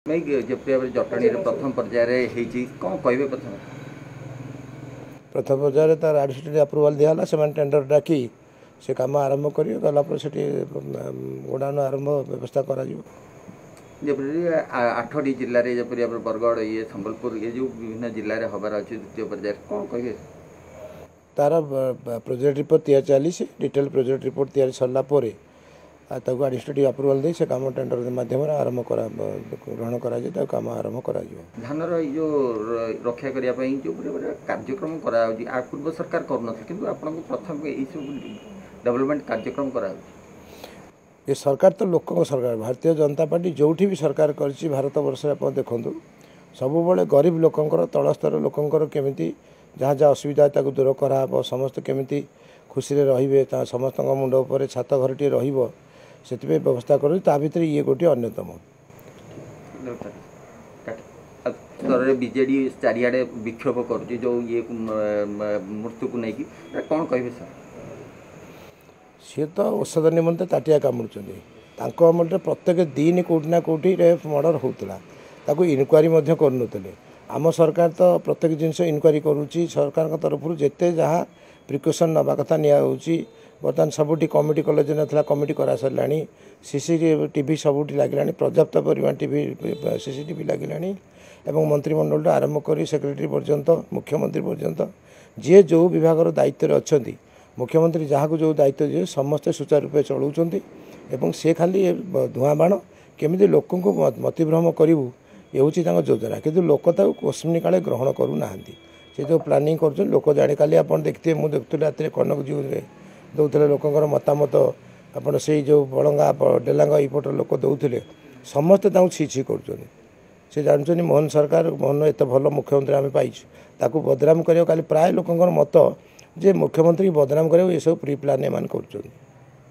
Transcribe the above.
जटणी प्रथम पर्याय कौन कहे प्रथम पर्यायर तार एडमिनिस्ट्रेटिव अप्रूवाल दिहला से टेंडर डाकी से काम आरंभ करेंगे गलापर से गोडाउन आरंभ व्यवस्था करा जपरी 8टी जिले में बरगढ़ ये संबलपुर ये जो विभिन्न जिले में हबार अच्छे द्वितीय पर्याय कौन कहे तार प्रोजेक्ट रिपोर्ट तैयार चली डिटेल प्रोजेक्ट रिपोर्ट तैयार सरला एडमिनिस्ट्रेटिव अप्रूवाल दे से काम टेंडर माध्यम आरंभ ग्रहण कर काम आरंभ कर धानर जो रक्षा करने जो कार्यक्रम करा पूर्व सरकार करन कि आपन प्रथम यही सब डेवलपमेंट कार्यक्रम करा ये सरकार तो लोक सरकार भारतीय जनता पार्टी जो भी सरकार कर भारत वर्ष आप देखूँ सब बड़े गरीब लोकंर तल स्तर लोकंर केमी जहाँ जहाँ असुविधा है दूर कराब समस्त केमी खुशी रे समस्त मुंड उपर छात घरटी से व्यवस्था कर भितर ये गोटे अन्यतम स्तर बीजेडी चारिड़े विक्षोभ कर जो ये मृत्यु को लेकिन कौन कहे सर सी तो औषध निमंते ताटिया कामुड़ अमल प्रत्येक दिन कौटिना कौटी रेप मर्डर होता इनक्वारी करूँ आम सरकार तो प्रत्येक जिनस इनक्वारी करुच्ची सरकार तरफ जिते जहाँ प्रिकसन नवा कथा नि बर्तमान सबुठी कमिटी कॉलेज ना कमिटी करा सरला सीसीटीवी सबुठी लगे पर्याप्त परिमाण टीवी सीसीटीवी लगे एवं मंत्रिमंडल आरंभ कर सेक्रेटरी पर्यंत मुख्यमंत्री पर्यंत जी जो विभाग दायित्व अच्छा मुख्यमंत्री जहाँ जो दायित्व दिए समस्ते सुचारू रूपे चलाऊँ से खाली धुआं बाण केमी लोक मतिभ्रम करूँ ये हूँ योजना किंतु लोक कोश्मिन काले ग्रहण करूना से जो प्लानिंग कर लोक जाने काली आप देखते मुझे देखुली रात कनक जीव दौले लोकर मतामत आपड़ से जो बड़ंगा डेलांगा यपट लोक दौले समस्ते छी छी कर जानते मोहन सरकार मोहन एत भल मुख्यमंत्री आम पाइछू बदनाम कर प्राय लोकर मत जे मुख्यमंत्री बदनाम कर ये सब प्री प्लान एम कर